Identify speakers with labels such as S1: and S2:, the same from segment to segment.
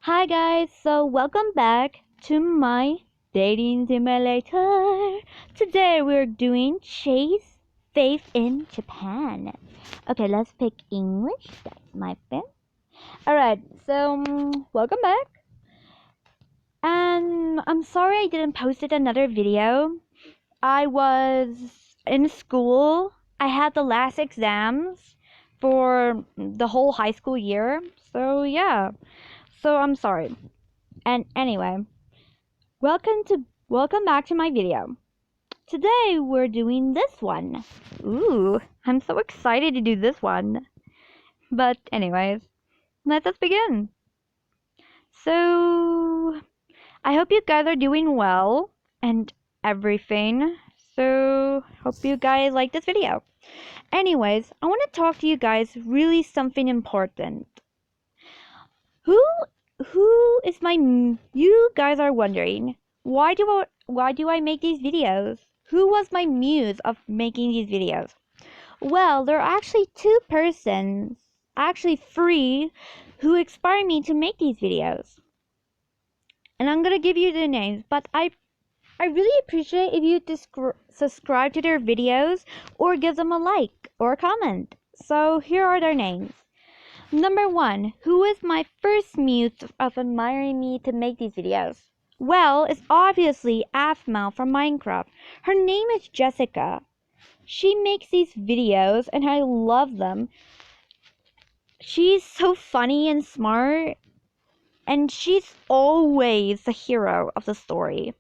S1: Hi guys, so welcome back to my dating simulator. Today we're doing Chase Fave in Japan. Okay, let's pick English. That's my pen. Alright, so welcome back. And I'm sorry I didn't post another video. I was in school. I had the last exams for the whole high school year. So yeah. So I'm sorry. And anyway, welcome back to my video. Today we're doing this one. Ooh, I'm so excited to do this one. But anyways, let us begin. So I hope you guys are doing well and everything. So hope you guys like this video. Anyways, I want to talk to you guys really something important. Who is my you guys are wondering why do I make these videos? Who was my muse of making these videos? Well, there are actually two persons, actually three, who inspired me to make these videos. And I'm gonna give you their names, but I really appreciate if you subscribe to their videos or give them a like or a comment. So here are their names. Number one, who is my first muse of admiring me to make these videos? Well, it's obviously Aphmau from Minecraft. Her name is Jessica. She makes these videos and I love them. She's so funny and smart, and she's always the hero of the story.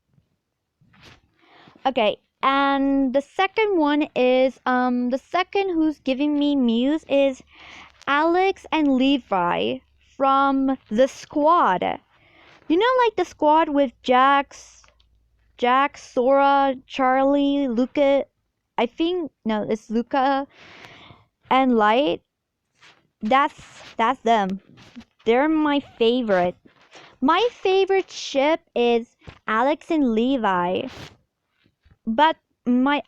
S1: Okay, and the second one is the second who's giving me muse is Alex and Levi from the squad. You know, like the squad with Jack, Sora, Charlie, Luca. I think no, it's Luca and Light. That's them. They're my favorite. My favorite ship is Alex and Levi. But my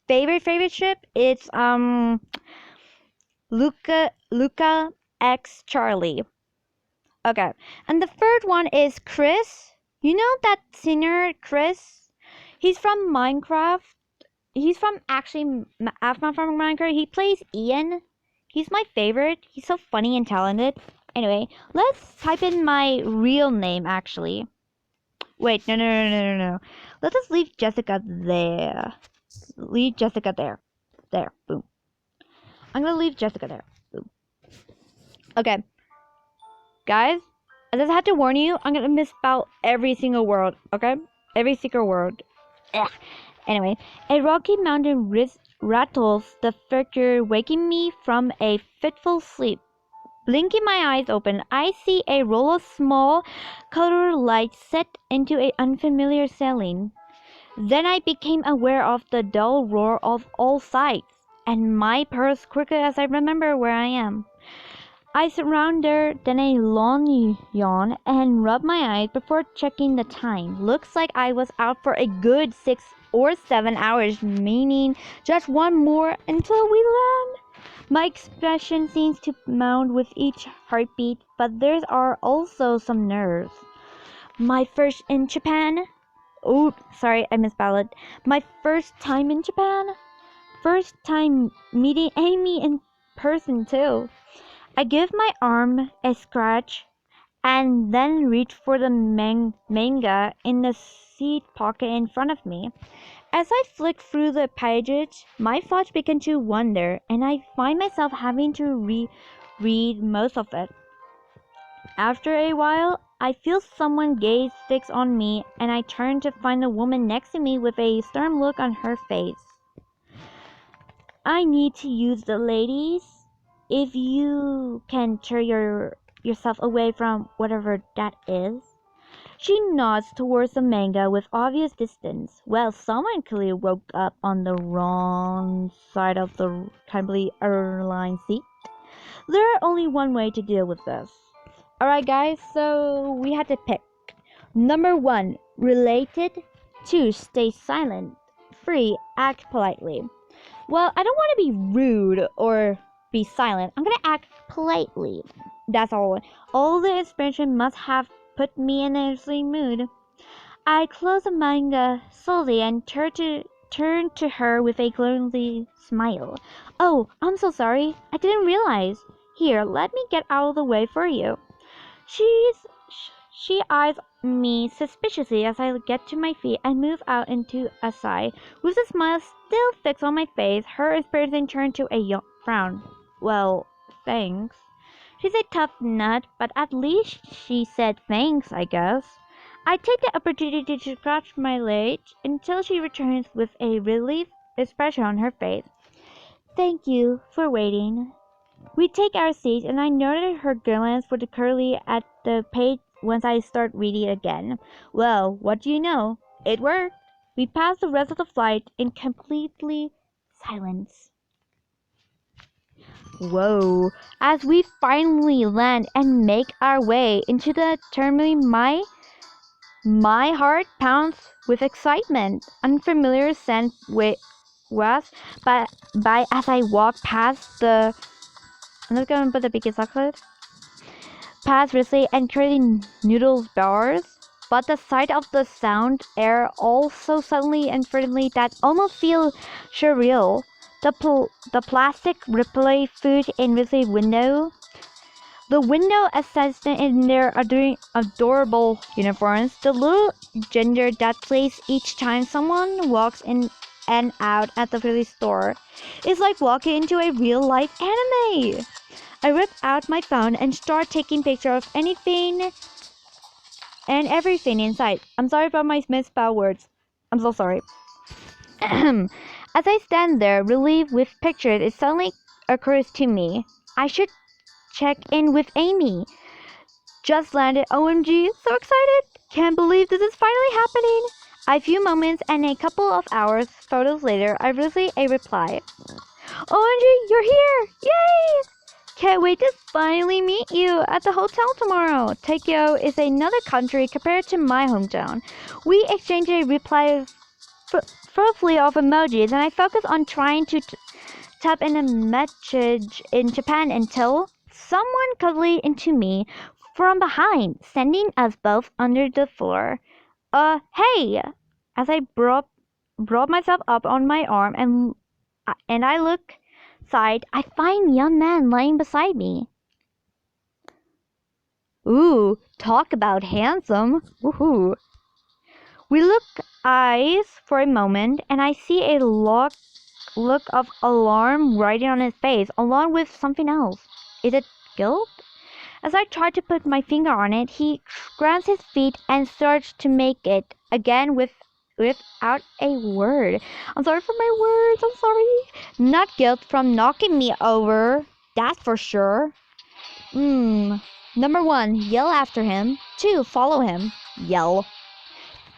S1: favorite ship is Luca X Charlie. Okay. And the third one is Chris. You know that singer Chris? He's from Minecraft. He's from actually Afma from Minecraft. He plays Ian. He's my favorite. He's so funny and talented. Anyway, let's type in my real name actually. Wait, no. Let us leave Jessica there. Leave Jessica there. There. Boom. I'm gonna leave Jessica there. Boom. Okay. Guys, I just had to warn you, I'm gonna misspell every single word, okay? Every single word. Ugh. Anyway, a rocky mountain rattles the figure, waking me from a fitful sleep. Blinking my eyes open, I see a roll of small colored lights set into an unfamiliar ceiling. Then I became aware of the dull roar of all sides, and my pulse quicker as I remember where I am. I surrounded then a long yawn and rubbed my eyes before checking the time. Looks like I was out for a good 6 or 7 hours, meaning just one more until we land. My expression seems to mount with each heartbeat, but there are also some nerves. My first in Japan. Oh, sorry, I misspelled it. My first time in Japan. First time meeting Amy in person too. I give my arm a scratch and then reach for the manga in the seat pocket in front of me. As I flick through the pages, my thoughts begin to wander, and I find myself having to reread most of it. After a while, I feel someone gaze fixed on me, and I turn to find a woman next to me with a stern look on her face. I need to use the ladies. If you can turn yourself away from whatever that is. She nods towards the manga with obvious distance. Well, someone clearly woke up on the wrong side of the kindly airline seat. There's only one way to deal with this. Alright guys, so we had to pick. Number 1, related. 2, stay silent. 3, act politely. Well, I don't want to be rude or be silent. I'm gonna act politely. That's all. All the expression must have put me in a sleep mood. I closed the manga slowly and turned to her with a glowing smile. Oh, I'm so sorry. I didn't realize. Here, let me get out of the way for you. She eyes me suspiciously as I get to my feet and move out into a sigh. With a smile still fixed on my face, her expression turned to a frown. Well, thanks. She's a tough nut, but at least she said thanks, I guess. I take the opportunity to scratch my leg until she returns with a relieved expression on her face. Thank you for waiting. We take our seats, and I noted her glance for the curly at the page once I start reading again. Well, what do you know? It worked. We passed the rest of the flight in completely silence. Whoa. As we finally land and make our way into the terminal, my heart pounds with excitement. Unfamiliar scent was, but by as I walk past the I'm not gonna put the biggest chocolate. Past Risley and curly noodles bars, but the sight of the sound air all so suddenly and friendly that almost feels surreal. The plastic replay food in Risley's window, the window assistant in their adorable uniforms, the little ginger that plays each time someone walks in and out at the Philly store. It's like walking into a real-life anime. I rip out my phone and start taking pictures of anything and everything in sight. I'm sorry about my misspelled words. I'm so sorry. As I stand there, relieved with pictures, it suddenly occurs to me I should check in with Amy. Just landed. OMG, so excited. Can't believe this is finally happening. A few moments and a couple of hours, photos later, I receive a reply. OMG, you're here! Yay! Can't wait to finally meet you at the hotel tomorrow. Tokyo is another country compared to my hometown. We exchange a reply full of emojis, and I focus on trying to type in a message in Japan until someone cuddly into me from behind, sending us both under the floor. Hey! As I brought myself up on my arm and I look side, I find a young man lying beside me. Ooh, talk about handsome. Woohoo. We look eyes for a moment, and I see a look of alarm writing on his face, along with something else. Is it guilt? As I try to put my finger on it, he grabs his feet and starts to make it again without a word. I'm sorry for my words. I'm sorry. Not guilt from knocking me over. That's for sure. Number 1, yell after him. 2, follow him. Yell.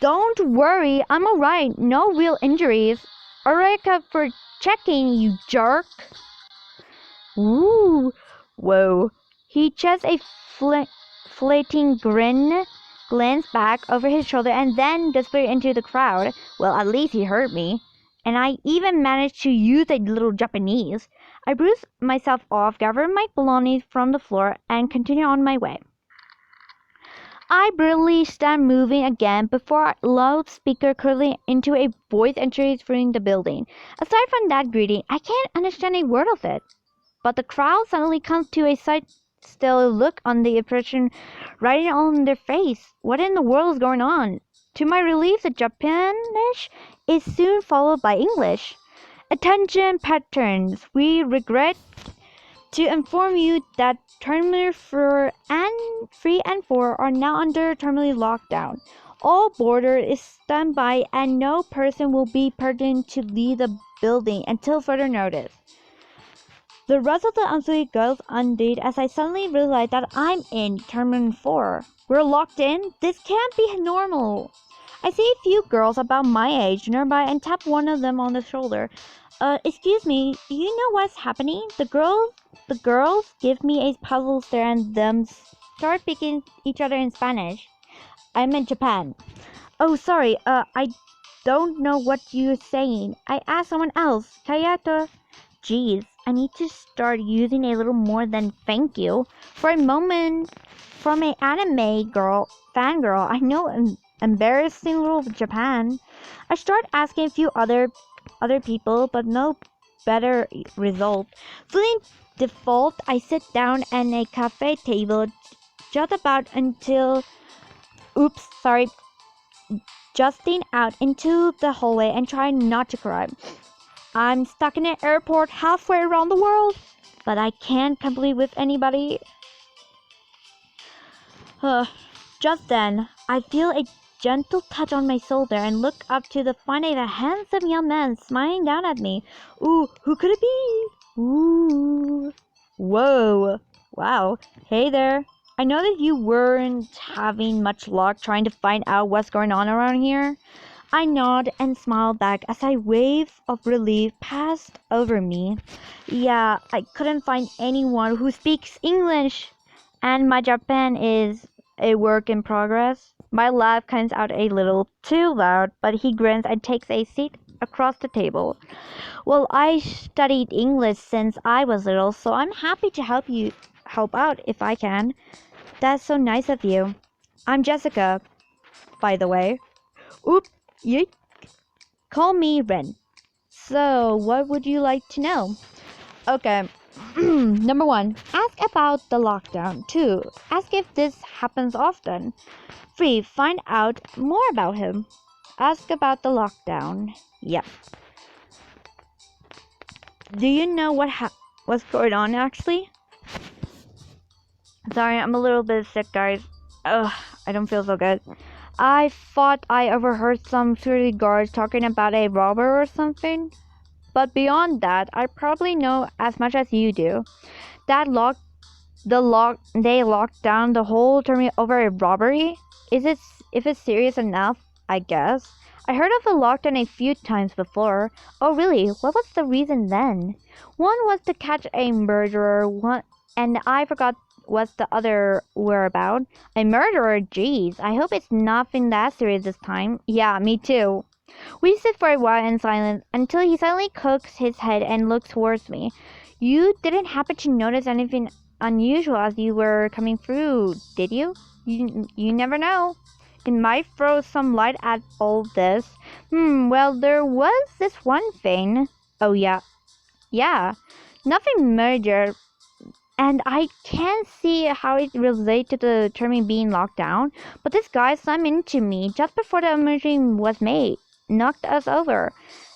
S1: Don't worry, I'm alright. No real injuries. Alright for checking, you jerk. Ooh. Whoa. He just a fleeting grin, glanced back over his shoulder, and then disappeared into the crowd. Well, at least he heard me. And I even managed to use a little Japanese. I bruised myself off, gathered my belongings from the floor, and continued on my way. I barely stopped moving again before a loudspeaker curling into a voice entering through the building. Aside from that greeting, I can't understand a word of it. But the crowd suddenly comes to a still look on the expression writing on their face. What in the world is going on? To my relief, the Japanish is soon followed by English. Attention patrons, we regret to inform you that Terminal 3 and 4 are now under terminal lockdown. All border is standby and no person will be permitted to leave the building until further notice. The rest of the answer goes undid as I suddenly realize that I'm in Terminal 4. We're locked in? This can't be normal. I see a few girls about my age nearby and tap one of them on the shoulder. Excuse me, do you know what's happening? The girls give me a puzzled stare and them start speaking each other in Spanish. I'm in Japan. Oh, sorry, I don't know what you're saying. I asked someone else. Kayato. Jeez. I need to start using a little more than thank you. For a moment, from a anime girl, fangirl, I know embarrassing little Japan. I start asking a few other people, but no better result. Feeling default, I sit down at a cafe table just about until, oops, sorry, justing out into the hallway and try not to cry. I'm stuck in an airport halfway around the world, but I can't complete with anybody. Just then, I feel a gentle touch on my shoulder and look up to find a handsome young man smiling down at me. Ooh, who could it be? Ooh. Whoa. Wow. Hey there. I know that you weren't having much luck trying to find out what's going on around here. I nod and smile back as a wave of relief passed over me. Yeah, I couldn't find anyone who speaks English, and my Japan is a work in progress. My laugh comes out a little too loud, but he grins and takes a seat across the table. Well, I studied English since I was little, so I'm happy to help out if I can. That's so nice of you. I'm Jessica, by the way. Oop, yeet. Call me Ren. So, what would you like to know? Okay. Number 1, ask about the lockdown. 2, ask if this happens often. 3, find out more about him. Ask about the lockdown. Yep. Do you know what's going on actually? Sorry, I'm a little bit sick, guys. Ugh, I don't feel so good. I thought I overheard some security guards talking about a robber or something. But beyond that, I probably know as much as you do. They locked down the whole terminal over a robbery? If it's serious enough, I guess. I heard of a lockdown a few times before. Oh really? What was the reason then? One was to catch a murderer, and I forgot what the other were about. A murderer? Jeez, I hope it's nothing that serious this time. Yeah, me too. We sit for a while in silence until he suddenly cocks his head and looks towards me. You didn't happen to notice anything unusual as you were coming through, did you? You never know. It might throw some light at all this. Well, there was this one thing. Oh, yeah. Yeah. Nothing major. And I can't see how it relates to the term being locked down. But this guy slammed into me just before the emergency was made. Knocked us over.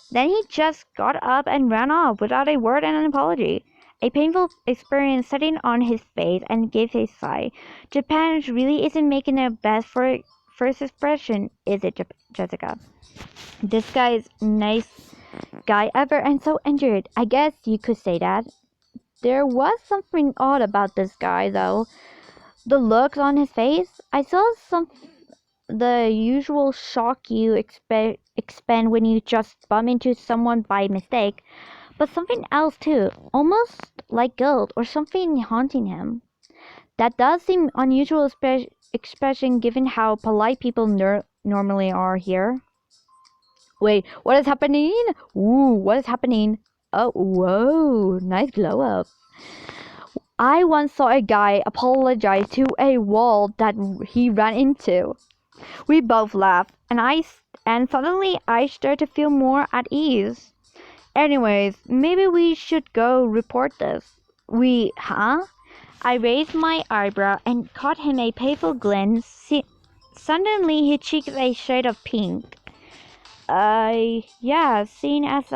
S1: Then he just got up and ran off without a word and an apology. A painful experience setting on his face and gave a sigh. Japan really isn't making their best for first expression, is it, Jessica? This guy is nice guy ever and so injured. I guess you could say that. There was something odd about this guy, though. The looks on his face. I saw the usual shock you expend when you just bump into someone by mistake, but something else too, almost like guilt or something haunting him. That does seem unusual expression given how polite people normally are here. Wait, what is happening? Ooh, what is happening? Oh, whoa, nice glow up. I once saw a guy apologize to a wall that he ran into. We both laughed, and suddenly I started to feel more at ease. Anyways, maybe we should go report this. Huh? I raised my eyebrow and caught him a playful glance. Suddenly his cheeks a shade of pink. Yeah, seeing as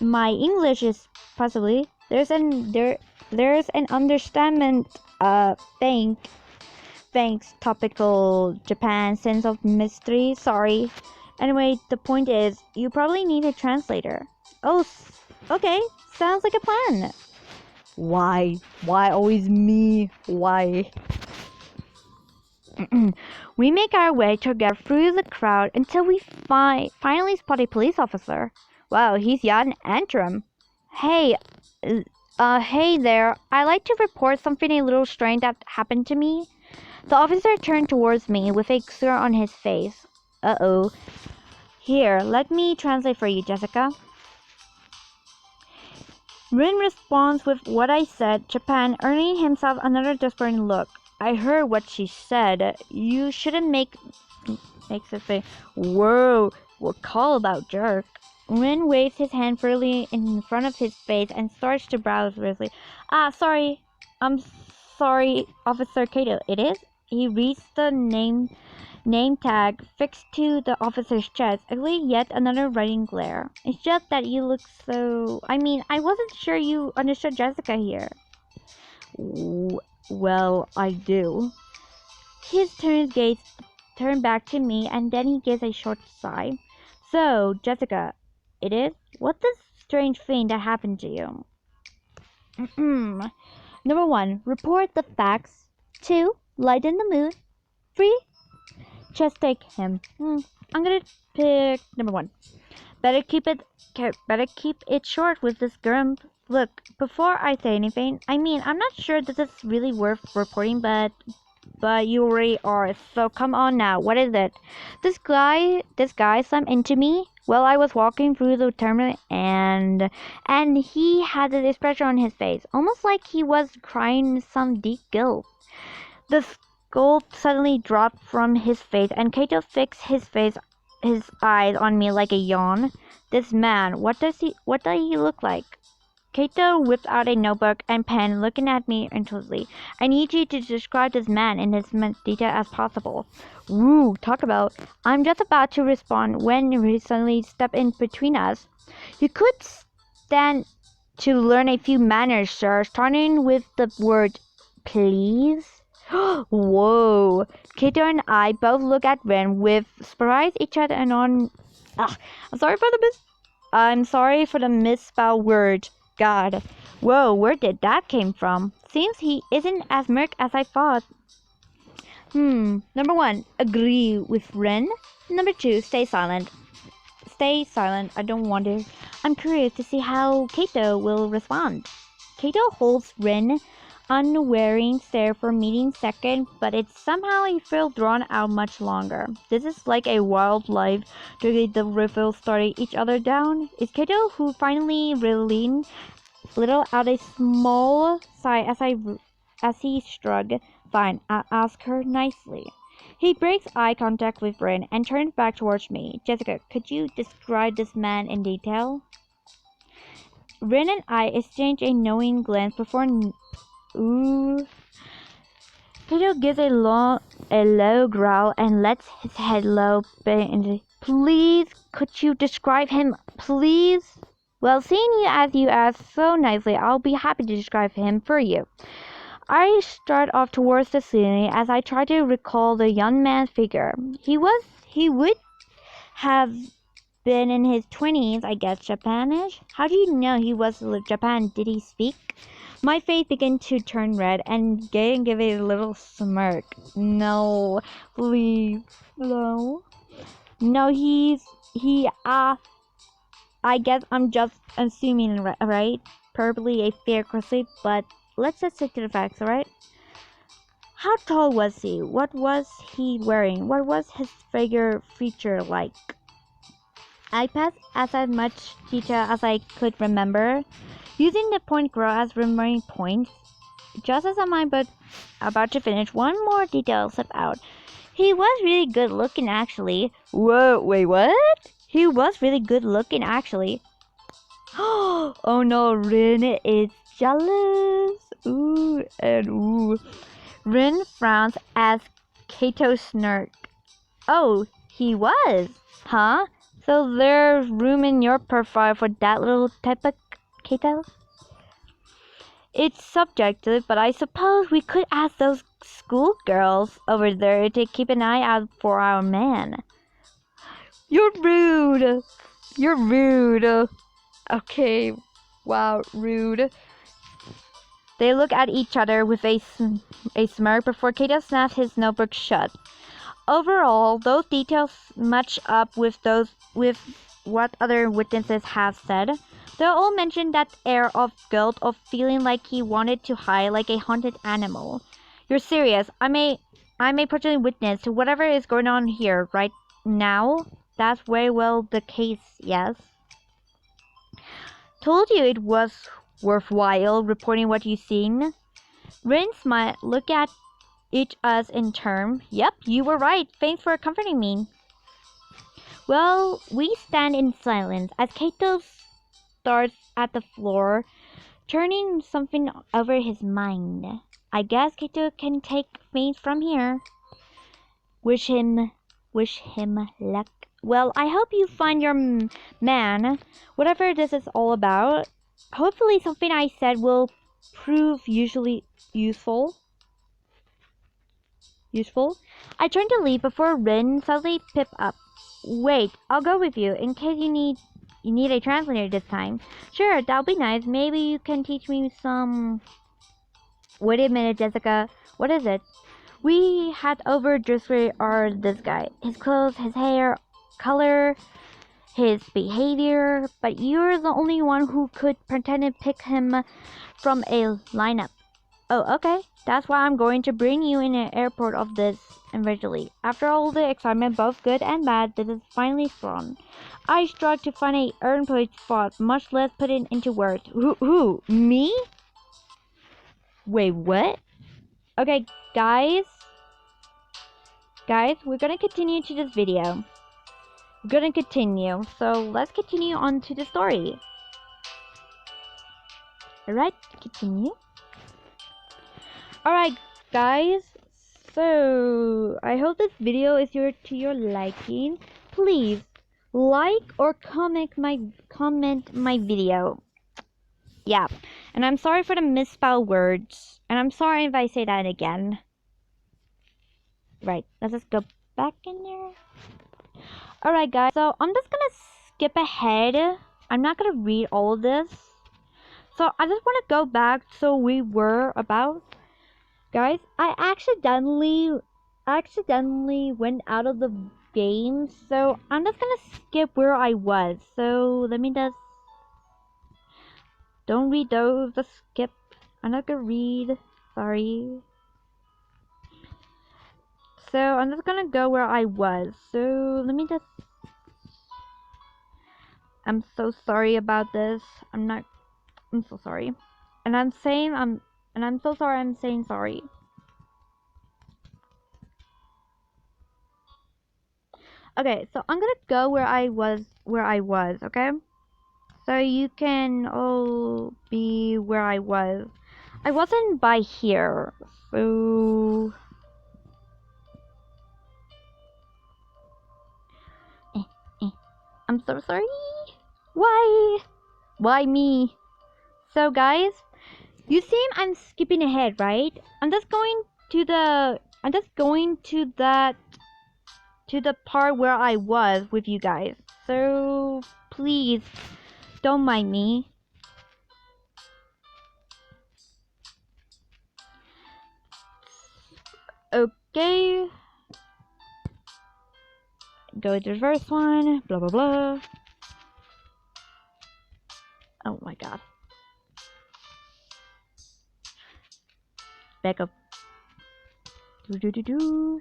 S1: my English is possibly, there's an understandment, thanks, topical Japan sense of mystery, sorry. Anyway, the point is, you probably need a translator. Oh, okay, sounds like a plan. Why? Why always me? Why? We make our way together through the crowd until we finally spot a police officer. Wow, he's got an antrim. Hey, hey there. I'd like to report something a little strange that happened to me. The officer turned towards me with a scar on his face. Uh-oh. Here, let me translate for you, Jessica. Rin responds with what I said, Japan, earning himself another desperate look. I heard what she said. You shouldn't makes it say, whoa, what call about jerk? Rin waves his hand firmly in front of his face and starts to browse briskly. Sorry. I'm sorry, Officer Cato. It is? He reads the name tag fixed to the officer's chest. Ugly yet another writing glare. It's just that you look so... I wasn't sure you understood Jessica here. Well, I do. His gaze turned back to me, and then he gives a short sigh. So, Jessica, it is? What's this strange thing that happened to you? Number 1, report the facts. 2, lighten the mood. 3, just take him. I'm gonna pick number 1. Better keep it short with this grump. Look, before I say anything, I'm not sure this is really worth reporting, but you already are, so come on now, what is it? This guy slammed into me while I was walking through the terminal, and he had this expression on his face, almost like he was crying some deep guilt. The skull suddenly dropped from his face, and Kato fixed his eyes on me like a yawn. This man, what does he look like? Kato whipped out a notebook and pen, looking at me intensely. I need you to describe this man in as much detail as possible. Woo, talk about. I'm just about to respond when he suddenly stepped in between us. You could stand to learn a few manners, sir, starting with the word please. Whoa. Kato and I both look at Ren with surprise each other and on... I'm sorry for the misspelled word. God. Whoa, where did that came from? Seems he isn't as merc as I thought. Number 1, agree with Ren. Number 2, stay silent. Stay silent, I don't want to. I'm curious to see how Kato will respond. Kato holds Ren unwearing stare for a meeting second, but it's somehow he feels drawn out much longer. This is like a wildlife during the reveal starting each other down. Is Kato who finally reeling little out a small sigh as he shrugged. Fine, I'll ask her nicely. He breaks eye contact with Rin and turns back towards me. Jessica, could you describe this man in detail? Rin and I exchange a knowing glance before Ooh. Kato gives a low growl and lets his head low bend. Please, could you describe him, please? Well, seeing you asked so nicely, I'll be happy to describe him for you. I start off towards the ceiling as I try to recall the young man's figure. He would have been in his 20s, I guess, Japanish. How do you know he was Japan? Did he speak? My face began to turn red and give a little smirk. No, please, no. No, I guess I'm just assuming, right? Probably a fair question, but let's just stick to the facts, alright? How tall was he? What was he wearing? What was his feature like? I passed as much detail as I could remember, using the point girl as remembering points. Just as I'm about to finish, one more detail slipped out. He was really good looking, actually. Whoa, wait, what? He was really good looking, actually. Oh no, Rin is jealous. Ooh, and ooh. Rin frowns as Kato smirks. Oh, he was, huh? So there's room in your profile for that little type of Kato? It's subjective, but I suppose we could ask those schoolgirls over there to keep an eye out for our man. You're rude. You're rude. Okay. Wow, rude. They look at each other with a smirk before Kato snaps his notebook shut. Overall, those details match up with what other witnesses have said. They all mention that air of guilt, of feeling like he wanted to hide like a haunted animal. You're serious? I'm a personal witness to whatever is going on here right now. That's very well the case, yes. Told you it was worthwhile reporting what you've seen? Rin smiled, look at each us in turn. Yep, you were right. Thanks for comforting me. Well, we stand in silence as Kato stares at the floor, turning something over his mind. I guess Kato can take things from here. Wish him luck. Well, I hope you find your man, whatever this is all about. Hopefully something I said will prove usually useful. I turned to leave before Rin suddenly pipped up. Wait, I'll go with you in case you need a translator this time. Sure, that'll be nice. Maybe you can teach me some. Wait a minute, Jessica. What is it? We had over Driscoll or this guy. His clothes, his hair, color, his behavior, but you're the only one who could pretend to pick him from a lineup. Oh, okay. That's why I'm going to bring you in an airport of this eventually. After all the excitement, both good and bad, this is finally spawned. I struggled to find a earn point spot, much less put it into words. Who? Me? Wait, what? Okay, guys, we're gonna continue to this video. We're gonna continue, so let's continue on to the story. Alright, continue. Alright, guys, so I hope this video is to your liking. Please like or comment my video. Yeah, and I'm sorry for the misspelled words, and I'm sorry if I say that again. Right, let's just go back in there. Alright guys, so I'm just gonna skip ahead. I'm not gonna read all of this. So I just want to go back so we were about. Guys, I accidentally went out of the game, so I'm just gonna skip where I was. So let me just don't read those, just skip. I'm not gonna read, sorry. So I'm just gonna go where I was. So let me just. I'm so sorry about this. I'm so sorry. And I'm so sorry I'm saying sorry. Okay, so I'm gonna go where I was, okay? So you can all be where I was. I wasn't by here, so I'm so sorry. Why me? So guys, you see I'm skipping ahead, right? I'm just going to the part where I was with you guys. So please don't mind me. Okay. Go to the first one. Blah blah blah. Oh my god. Back up. Do.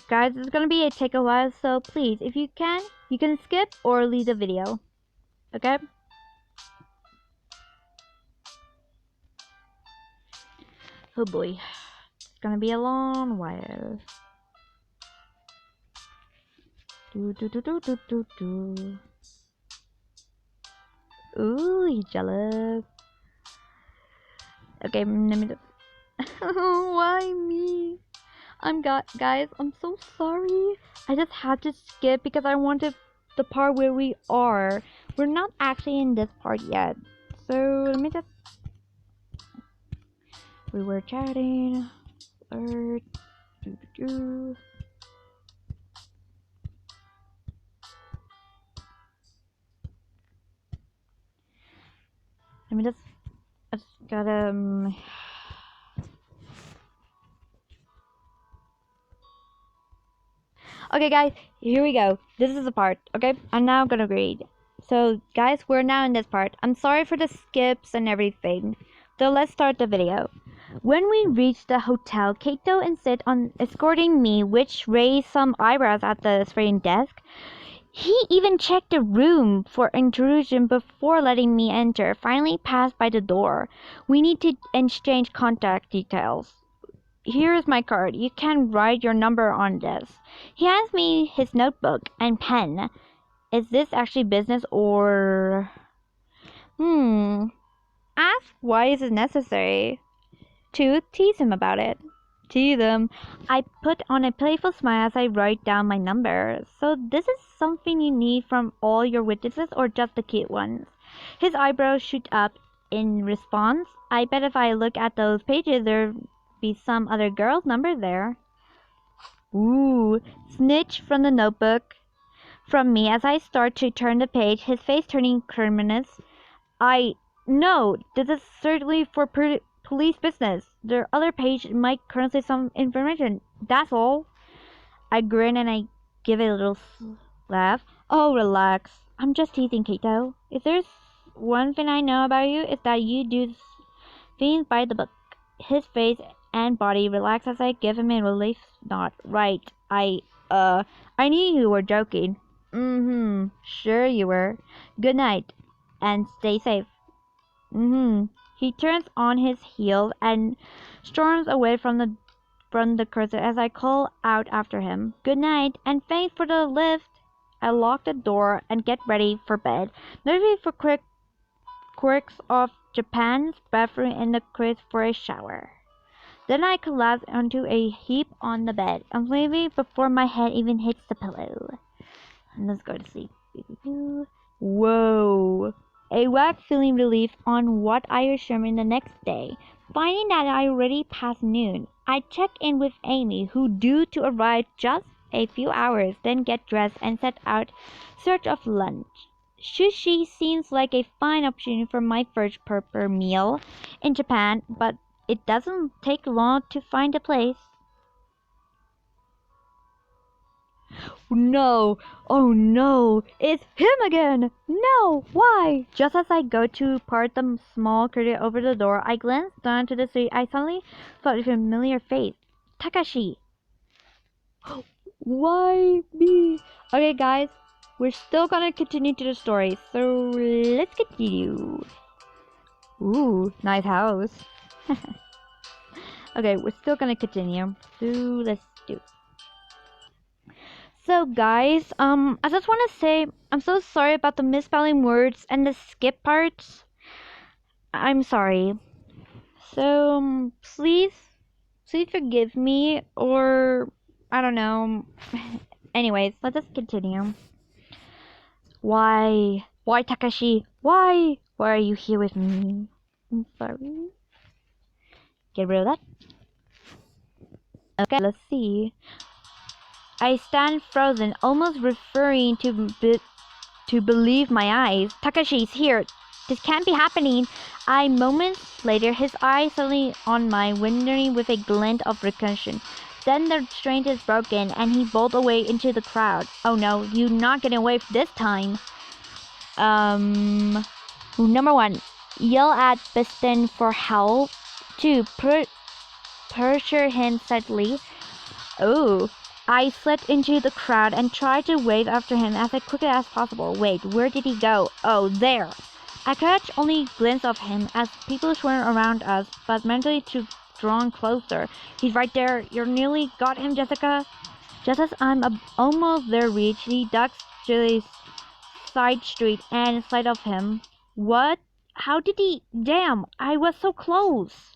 S1: Guys, it's gonna take a while, so please, if you can skip or leave the video. Okay? Oh boy. It's gonna be a long while. Do. Ooh, he's jealous. Okay, let me just. Why me? Guys, I'm so sorry. I just had to skip because I wanted the part where we are. We're not actually in this part yet. So let me just. We were chatting. Alert. Do. Let me just. I just gotta. Okay, guys, here we go. This is the part, okay? I'm now gonna read. So, guys, we're now in this part. I'm sorry for the skips and everything. So, let's start the video. When we reached the hotel, Kato insisted on escorting me, which raised some eyebrows at the waiting desk. He even checked the room for intrusion before letting me enter, finally passed by the door. We need to exchange contact details. Here is my card. You can write your number on this. He hands me his notebook and pen. Is this actually business or... Ask why is it necessary? To tease him about it. Tease him. I put on a playful smile as I write down my number. So this is something you need from all your witnesses or just the cute ones? His eyebrows shoot up in response. I bet if I look at those pages there'll be some other girl's number there. Ooh, snitch from the notebook. From me as I start to turn the page, his face turning criminous. No, this is certainly for police business. The other page might contain some information. That's all. I grin and I give a little laugh. Oh, relax. I'm just teasing, Kato. If there's one thing I know about you, it's that you do things by the book. His face and body relax as I give him a relief nod. Right. I knew you were joking. Sure you were. Good night. And stay safe. He turns on his heel and storms away from the cursor as I call out after him. Good night, and thanks for the lift. I lock the door and get ready for bed. Maybe for quirks of Japan's bathroom in the crib for a shower. Then I collapse onto a heap on the bed, completely before my head even hits the pillow. And let's go to sleep. Whoa. A wag feeling relief on what I assumed the next day. Finding that I already past noon, I check in with Amy, who due to arrive just a few hours, then get dressed and set out search of lunch. Sushi seems like a fine option for my first proper meal in Japan, but it doesn't take long to find a place. No, oh no, it's him again! No, why? Just as I go to part the small curtain over the door, I glance down to the street. I suddenly saw a familiar face. Takashi! Why me? Okay, guys, we're still gonna continue to the story, so let's continue. Ooh, nice house. Okay, we're still gonna continue, so let's do it. So guys, I just want to say I'm so sorry about the misspelling words and the skip parts. I'm sorry. So please forgive me, or I don't know. Anyways, let us continue. Why Takashi? Why are you here with me? I'm sorry. Get rid of that. Okay, let's see. I stand frozen, almost referring to believe my eyes. Takashi's here. This can't be happening. Moments later, his eyes suddenly on mine, wondering with a glint of recognition. Then the restraint is broken, and he bolts away into the crowd. Oh no, you're not getting away this time. Number one, yell at Biston for help. 2, pressure him slightly. Oh. I slipped into the crowd and tried to wave after him as quickly as possible. Wait, where did he go? Oh, there. I catch only a glimpse of him as people swarm around us, but mentally too drawn closer. He's right there. You nearly got him, Jessica. Just as I'm almost there reach, he ducks to a side street and sight of him. What? How did he? Damn, I was so close.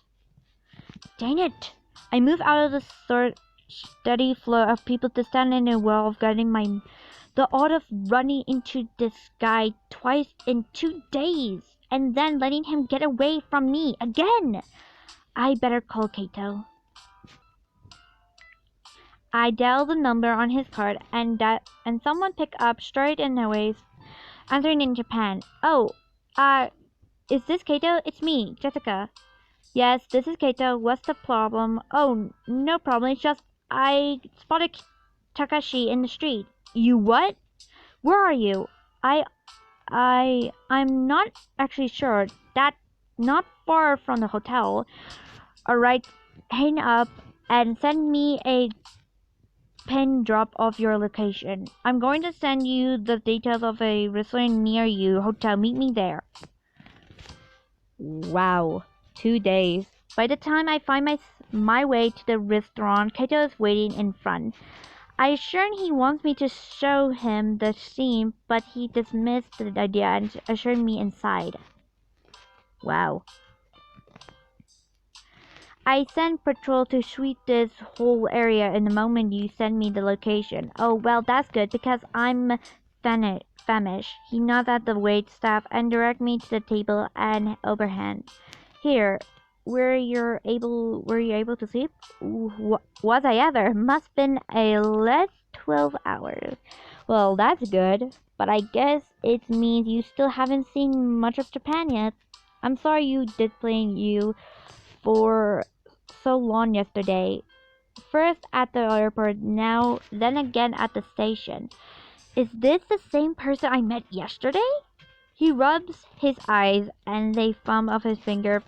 S1: Dang it. I move out of the steady flow of people to stand in a wall of guarding the thought of running into this guy twice in 2 days and then letting him get away from me again. I better call Kato. I dial the number on his card and someone pick up straight in the ways, answering in Japan. Oh, is this Kato? It's me, Jessica. Yes, this is Kato. What's the problem? Oh, no problem. It's just I spotted Takashi in the street. You what? Where are you? I'm not actually sure. That not far from the hotel. Alright, hang up and send me a pin drop of your location. I'm going to send you the details of a restaurant near you. Hotel, meet me there. Wow, 2 days. By the time I find my way to the restaurant, Kato is waiting in front. I assure he wants me to show him the scene, but he dismissed the idea and assured me inside. Wow. I sent patrol to sweep this whole area in the moment you send me the location. Oh, well, that's good because I'm famished. He nods at the wait staff and directs me to the table and overhand. Here, were you able to sleep? Was I ever? Must been a less 12 hours. Well, that's good, but I guess it means you still haven't seen much of Japan yet. I'm sorry you disciplined you for so long yesterday. First at the airport, now then again at the station. Is this the same person I met yesterday? He rubs his eyes and the thumb of his finger,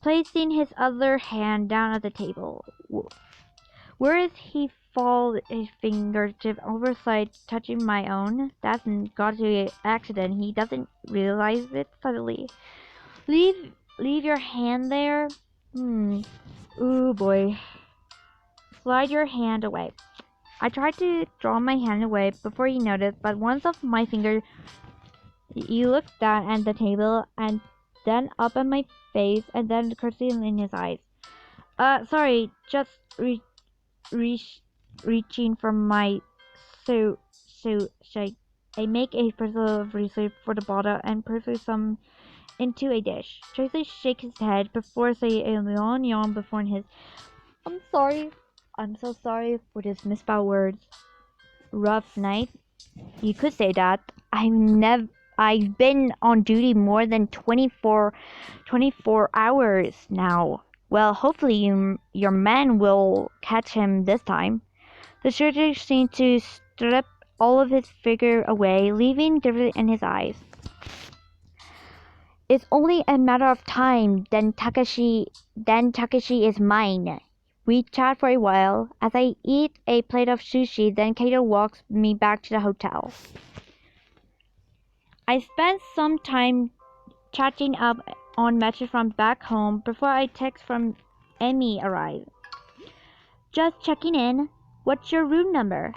S1: placing his other hand down at the table. Where is he fall his fingertip oversight touching my own? That's got to be an accident. He doesn't realize it suddenly. Leave your hand there. Ooh boy. Slide your hand away. I tried to draw my hand away before he noticed, but once off my finger, he looked down at the table and then up at my face and then curtsy in his eyes. Sorry, just reaching for my shake. I make a personal receipt for the bottle and pursue some into a dish. Tracy shakes his head before saying a long yawn before his. I'm sorry. I'm so sorry for this misspelled words. Rough night. You could say that. I've been on duty more than 24 hours now. Well, hopefully your man will catch him this time. The surgeon seemed to strip all of his figure away, leaving difference in his eyes. It's only a matter of time, then Takashi is mine. We chat for a while as I eat a plate of sushi, then Kato walks me back to the hotel. I spent some time chatting up on message from back home before a text from Emmy arrived. Just checking in. What's your room number?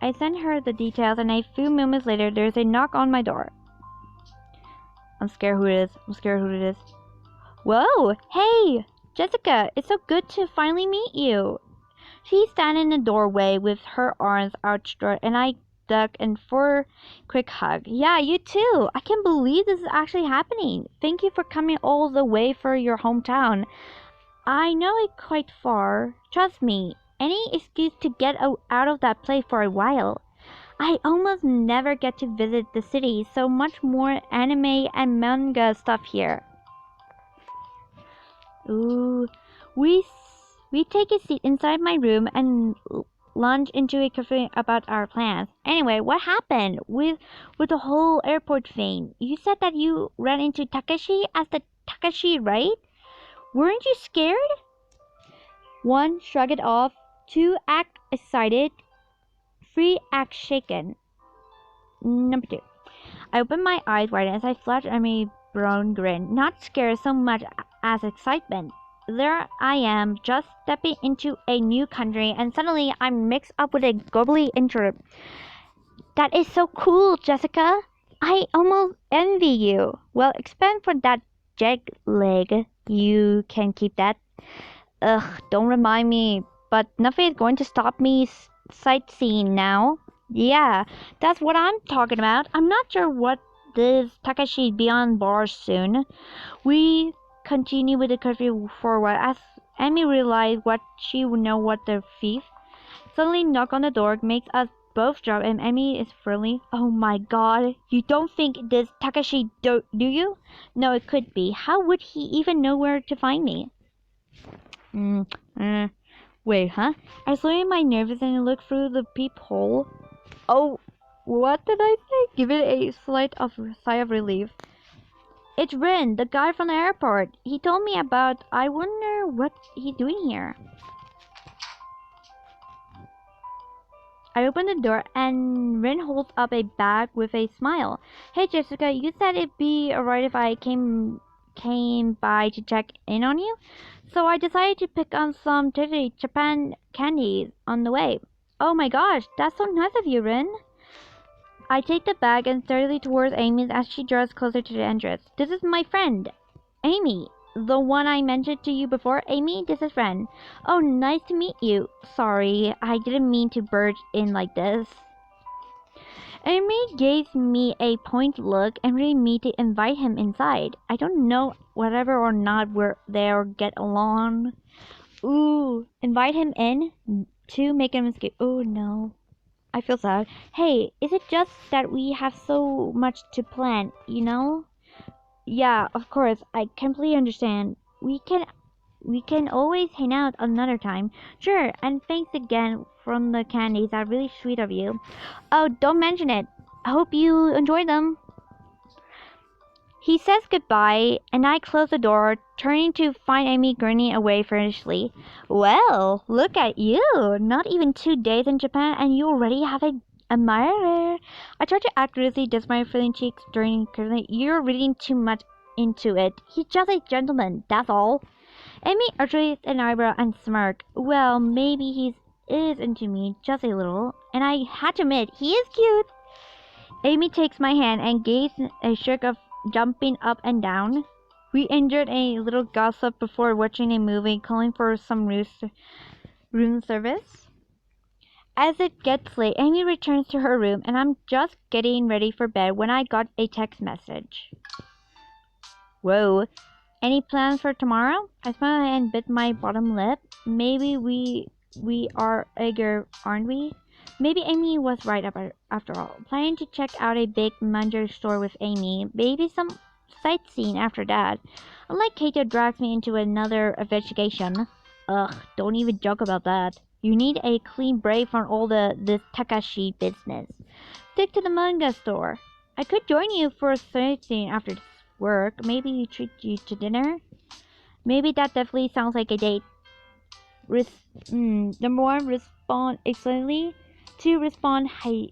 S1: I sent her the details and a few moments later there's a knock on my door. I'm scared who it is. Whoa! Hey! Jessica, it's so good to finally meet you. She stands in the doorway with her arms outstretched and I duck in for a quick hug. Yeah, you too. I can't believe this is actually happening. Thank you for coming all the way for your hometown. I know it quite far. Trust me, any excuse to get out of that place for a while. I almost never get to visit the city, so much more anime and manga stuff here. Ooh, we take a seat inside my room and launch into a cafe about our plans. Anyway, what happened with the whole airport thing? You said that you ran into Takashi as the Takashi, right? Weren't you scared? 1. Shrug it off. 2. Act excited. 3. Act shaken. Number 2. I opened my eyes wide as I flashed at my brown grin, not scared so much as excitement. There I am, just stepping into a new country, and suddenly I'm mixed up with a globally introvert. That is so cool, Jessica. I almost envy you. Well, except for that jet lag. You can keep that. Ugh, don't remind me. But nothing is going to stop me sightseeing now. Yeah, that's what I'm talking about. I'm not sure what this Takashi beyond bars soon. We continue with the curfew for a while as Amy realized what she would know what the thief. Suddenly knock on the door makes us both drop and Amy is friendly. Oh my god, you don't think this Takashi do you? No, it could be. How would he even know where to find me? Wait, huh? I slowed my nerves and looked through the peephole. Oh, what did I say? Give it a sigh of relief. It's Rin, the guy from the airport. He told me about. I wonder what he's doing here. I opened the door and Rin holds up a bag with a smile. Hey Jessica, you said it'd be alright if I came by to check in on you? So I decided to pick on some tasty Japan candies on the way. Oh my gosh, that's so nice of you, Rin. I take the bag and started towards Amy as she draws closer to the entrance. This is my friend, Amy. The one I mentioned to you before. Amy, this is Ren. Oh, nice to meet you. Sorry, I didn't mean to barge in like this. Amy gave me a point look and ready me to invite him inside. I don't know whether or not we're there or get along. Ooh, invite him in to make him escape. Oh no. I feel sad. Hey, is it just that we have so much to plan, you know? Yeah, of course. I completely understand. We can always hang out another time. Sure, and thanks again from the candies. Are really sweet of you. Oh, don't mention it. I hope you enjoy them. He says goodbye, and I close the door, turning to find Amy grinning away foolishly. Well, look at you! Not even 2 days in Japan, and you already have an admirer. I try to act really despite my feeling cheeks during currently. You're reading too much into it. He's just a gentleman, that's all. Amy arches an eyebrow and smirk. Well, maybe he is into me just a little, and I had to admit, he is cute. Amy takes my hand and gives a shake of jumping up and down. We enjoyed a little gossip before watching a movie, calling for some room service. As it gets late, Amy returns to her room, and I'm just getting ready for bed when I got a text message. Whoa. Any plans for tomorrow? I smiled and bit my bottom lip. Maybe we are eager, aren't we? Maybe Amy was right after all. Planning to check out a big mango store with Amy. Maybe some sightseeing after that. Unlike Kato drags me into another investigation. Ugh, don't even joke about that. You need a clean break from all this Takashi business. Stick to the manga store. I could join you for a sightseeing after work. Maybe treat you to dinner. Maybe that definitely sounds like a date. Number one, respond excellently. 2, respond, hey.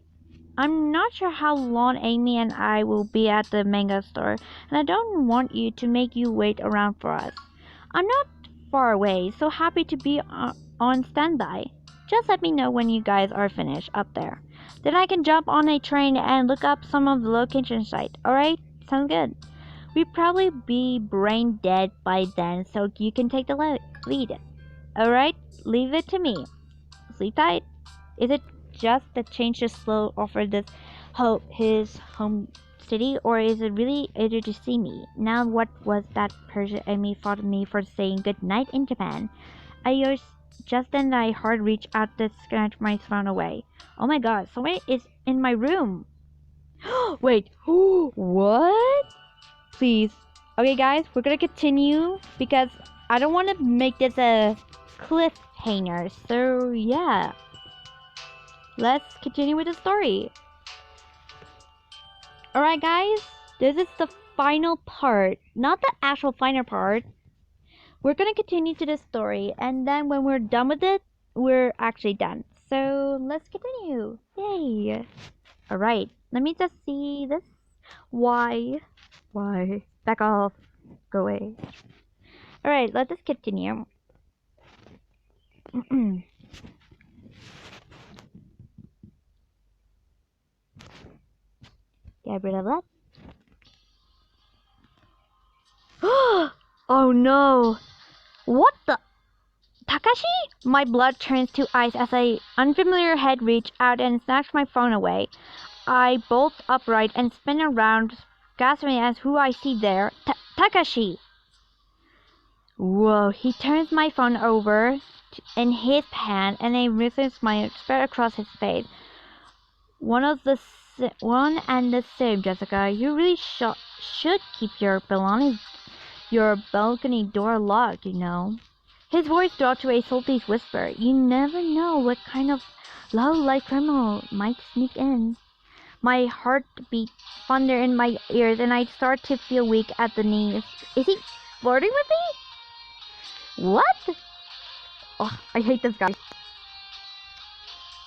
S1: I'm not sure how long Amy and I will be at the manga store, and I don't want you to make you wait around for us. I'm not far away, so happy to be on standby. Just let me know when you guys are finished up there. Then I can jump on a train and look up some of the location site. Alright? Sounds good. We'd probably be brain dead by then, so you can take the lead. Alright? Leave it to me. Sleep tight. Is it just the change to slow offer his home city, or is it really eager to see me? Now what was that Persian Amy fought me for saying good night in Japan? Just then I hard reach out to scratch my phone away. Oh my god, somebody is in my room. Wait, what? Please. Okay guys, we're gonna continue because I don't want to make this a cliffhanger. So yeah. Let's continue with the story. Alright guys, this is the final part. Not the actual final part. We're gonna continue to the story, and then when we're done with it, we're actually done. So let's continue. Yay. Alright, let me just see this. Why? Back off. Go away. Alright, let us continue. Get rid of that. Oh no! What the? Takashi? My blood turns to ice as an unfamiliar head reaches out and snatches my phone away. I bolt upright and spin around, gasping as who I see there. Takashi! Whoa, he turns my phone over in his hand and a ruthless smile spread across his face. One and the same, Jessica. You really should keep your balcony door locked, you know. His voice dropped to a salty whisper. You never know what kind of low-life criminal might sneak in. My heart beat thunder in my ears, and I start to feel weak at the knees. Is he flirting with me? What? Oh, I hate this guy.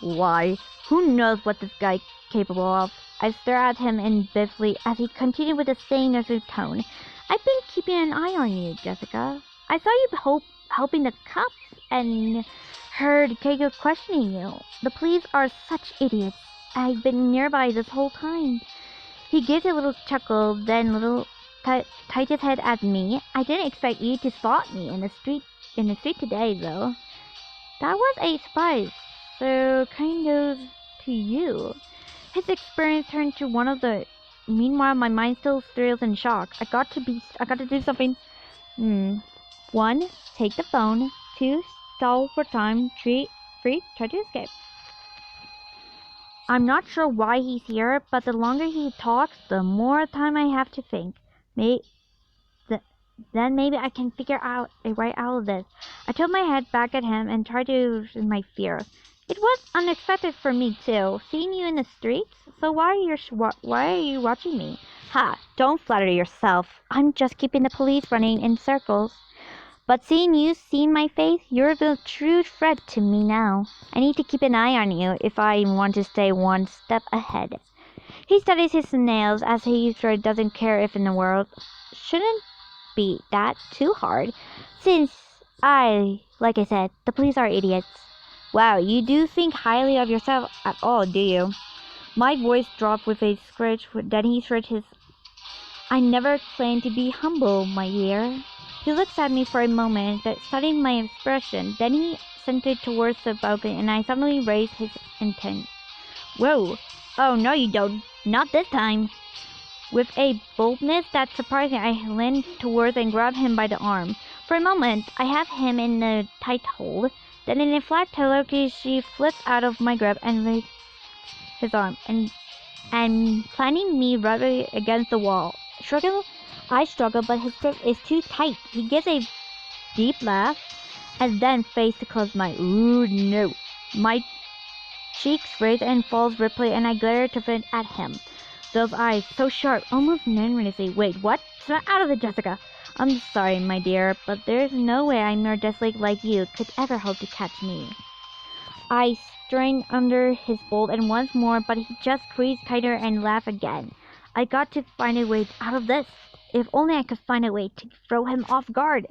S1: Why? Who knows what this guy's capable of? I stare at him invisible as he continued with the same nursery tone. I've been keeping an eye on you, Jessica. I saw you helping the cops and heard Keiko questioning you. The police are such idiots. I've been nearby this whole time. He gives a little chuckle, then tied his head at me. I didn't expect you to spot me in the street today, though. That was a surprise. So kind of to you. His experience turned to one of the. Meanwhile, my mind still thrills in shock. I got to do something. 1. Take the phone. 2. Stall for time. 3. Try to escape. I'm not sure why he's here, but the longer he talks, the more time I have to think. Then maybe I can figure out a way out of this. I tilt my head back at him and tried to resist my fear. It was unexpected for me too, seeing you in the streets. So why are you watching me? Ha! Don't flatter yourself. I'm just keeping the police running in circles. But seeing you see my face, you're the true threat to me now. I need to keep an eye on you if I want to stay one step ahead. He studies his nails as he sure doesn't care if in the world shouldn't be that too hard, since like I said, the police are idiots. Wow, you do think highly of yourself at all, do you? My voice dropped with a screech, then he stretched his. I never claimed to be humble, my dear. He looks at me for a moment, studying my expression, then he centered towards the balcony, and I suddenly raised his intent. Whoa! Oh, no you don't. Not this time. With a boldness that surprised me, I leaned towards and grabbed him by the arm. For a moment, I have him in a tight hold. Then in a flat telegraphy, she flips out of my grip and raised his arm, and planting me right against the wall. I struggle, but his grip is too tight. He gives a deep laugh, and then face to close my. Ooh, no. My cheeks raise and falls rippling, and I glare to fit at him. Those eyes, so sharp, almost menacing. Wait, what? Snap out of it, Jessica! I'm sorry, my dear, but there's no way a mere desperate like you could ever hope to catch me. I strained under his bolt and once more, but he just squeezed tighter and laughed again. I got to find a way out of this. If only I could find a way to throw him off guard.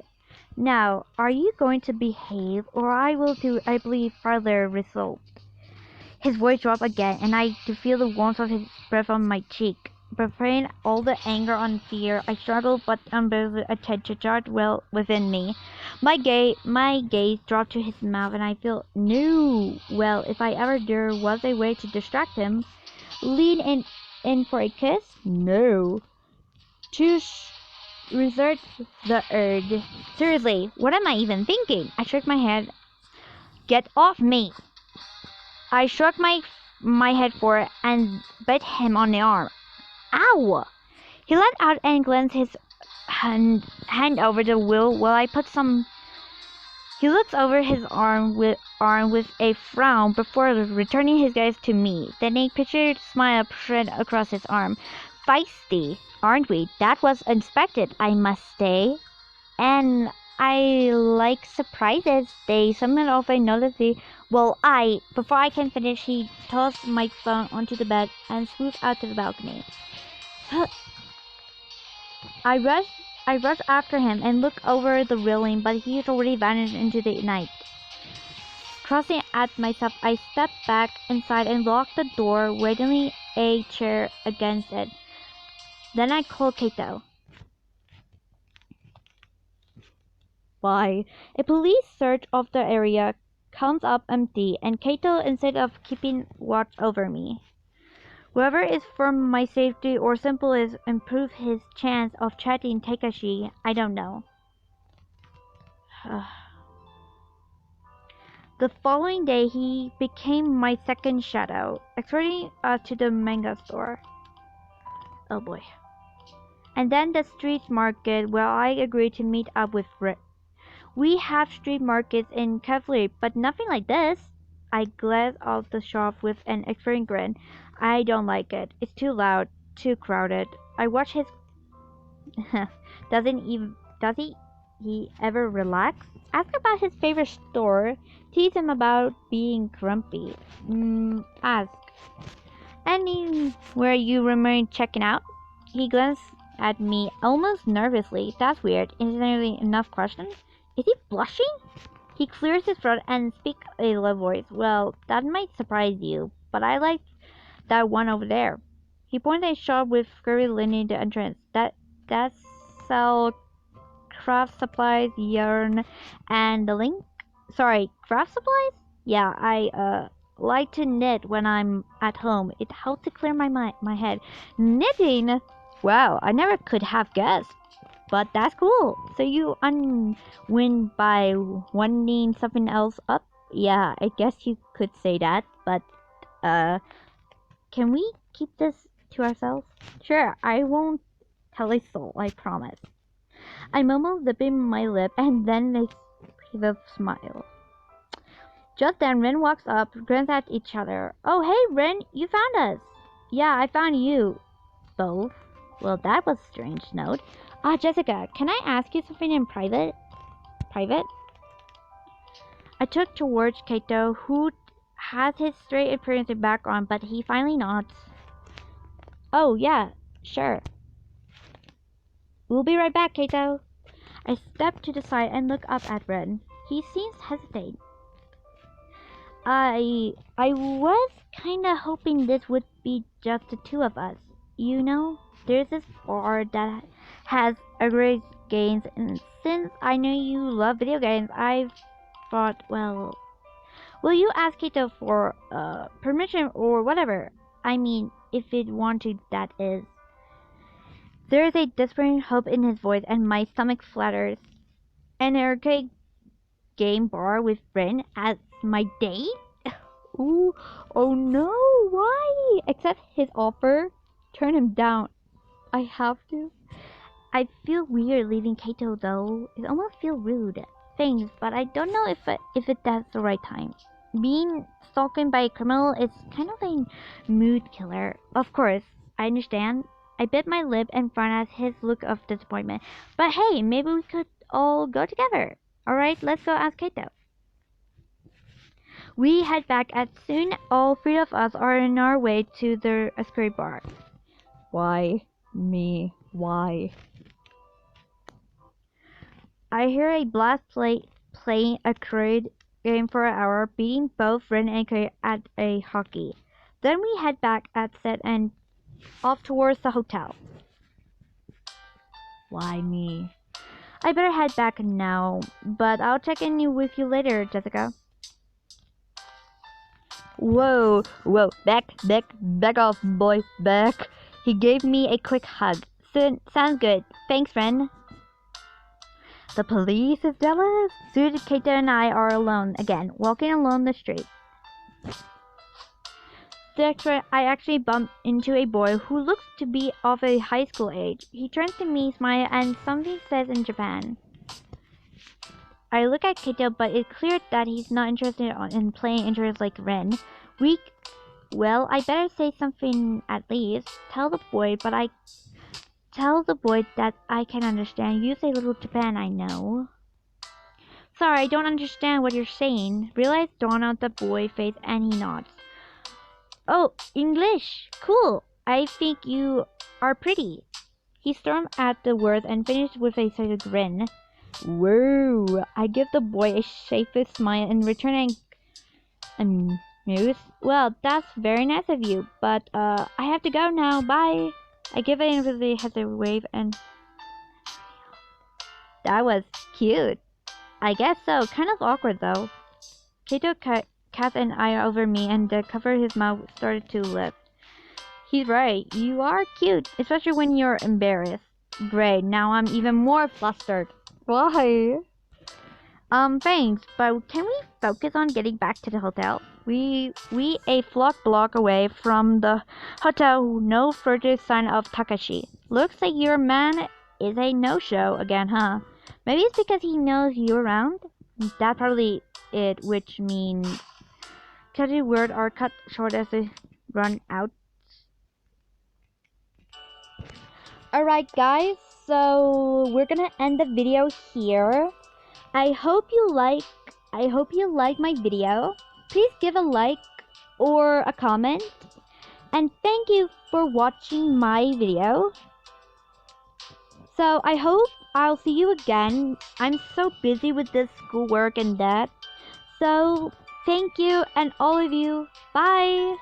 S1: Now, are you going to behave, or I will do, I believe, further result? His voice dropped again, and I could feel the warmth of his breath on my cheek. Preparing all the anger and fear, I struggled, but unbearable attention charged well within me. My gaze dropped to his mouth, and I felt no. Well, if I ever there was a way to distract him, lean in for a kiss? No. To resort the urge. Seriously, what am I even thinking? I shook my head. Get off me! I shook my head forward and bit him on the arm. Ow! He let out and glanced his hand over the wheel while I put some. He looks over his arm with a frown before returning his gaze to me. Then a pictured smile spread across his arm. Feisty, aren't we? That was unexpected, I must say. And I like surprises. They summon off a novelty. Well, before I can finish, he tossed my phone onto the bed and swooped out to the balcony. I rushed after him and looked over the railing, but he had already vanished into the night. Crossing at myself, I stepped back inside and locked the door, waiting a chair against it. Then I called Kato. Why? A police search of the area comes up empty, and Kato, instead of keeping watch over me. Whether it's for my safety or simply is improve his chance of chatting Takashi, I don't know. The following day, he became my second shadow, escorting us to the manga store. Oh boy. And then the street market, where I agreed to meet up with We have street markets in Cavalier, but nothing like this. I glance out the shop with an experienced grin. I don't like it. It's too loud, too crowded. I watch his does he ever relax? Ask about his favorite store. Tease him about being grumpy. Ask. Anywhere you remember checking out? He glanced at me almost nervously. That's weird. Isn't there enough questions? Is he blushing? He clears his throat and speaks a low voice. Well, that might surprise you, but I like that one over there. He pointed a shop with scurry lining the entrance. That sell craft supplies, yarn, and the link. Sorry, craft supplies? Yeah, I like to knit when I'm at home. It helps to clear my head. Knitting? Wow, I never could have guessed. But that's cool. So you unwind by winding something else up? Yeah, I guess you could say that. But can we keep this to ourselves? Sure, I won't tell a soul. I promise. I mumble, lipping my lip, and then a creative smile. Just then, Ren walks up, grins at each other. Oh, hey, Ren, you found us. Yeah, I found you. Both? Well, that was a strange note. Jessica, can I ask you something in private? Private? I took towards Kaito, who has his straight appearance in background, but he finally nods. Oh, yeah, sure. We'll be right back, Kaito. I step to the side and look up at Ren. He seems hesitant. I was kinda hoping this would be just the two of us. You know, there's this bar that has agreed games, and since I know you love video games, I thought, well, will you ask Kaito for permission or whatever? I mean, if it wanted, that is. There's a desperate hope in his voice, and my stomach flutters. An arcade game bar with Ren as my date? Ooh, oh no, why? Accept his offer? Turn him down. I have to. I feel weird leaving Kaito though. It almost feels rude. Thanks, but I don't know if that's the right time. Being stalked by a criminal is kind of a mood killer. Of course, I understand. I bit my lip and frowned at his look of disappointment. But hey, maybe we could all go together. Alright, let's go ask Kaito. We head back as soon all three of us are on our way to the escape bar. Why me? Why? I hear a blast playing a crowd game for an hour, beating both Ren and Kay at a hockey. Then we head back at set and off towards the hotel. Why me? I better head back now, but I'll check in with you later, Jessica. Whoa, back off, boy, back. He gave me a quick hug. Sounds good. Thanks, Ren. The police is jealous? Soon Kaito and I are alone again, walking along the street. I actually bump into a boy who looks to be of a high school age. He turns to me, smiles, and something says in Japan. I look at Kaito, but it's clear that he's not interested in playing interest like Ren. Well, I better say something at least. Tell the boy that I can understand. Use a little Japan I know. Sorry, I don't understand what you're saying. Realize dawn on the boy's face and he nods. Oh, English! Cool! I think you are pretty. He stormed at the words and finished with a sort of grin. Whoa! I give the boy a shapeless smile and return and muse. Well, that's very nice of you, but I have to go now. Bye! I give it a wave and... That was cute. I guess so. Kind of awkward though. Kaito cast an eye over me and the cover of his mouth started to lift. He's right. You are cute, especially when you're embarrassed. Great. Now I'm even more flustered. Why? Thanks, but can we focus on getting back to the hotel? We a block away from the hotel, no further sign of Takashi. Looks like your man is a no-show again, huh? Maybe it's because he knows you're around. That's probably it, which means cut a word or cut short as they run out. Alright guys, so we're gonna end the video here. I hope you like my video. Please give a like or a comment. And thank you for watching my video. So I hope I'll see you again. I'm so busy with this schoolwork and that. So thank you and all of you. Bye.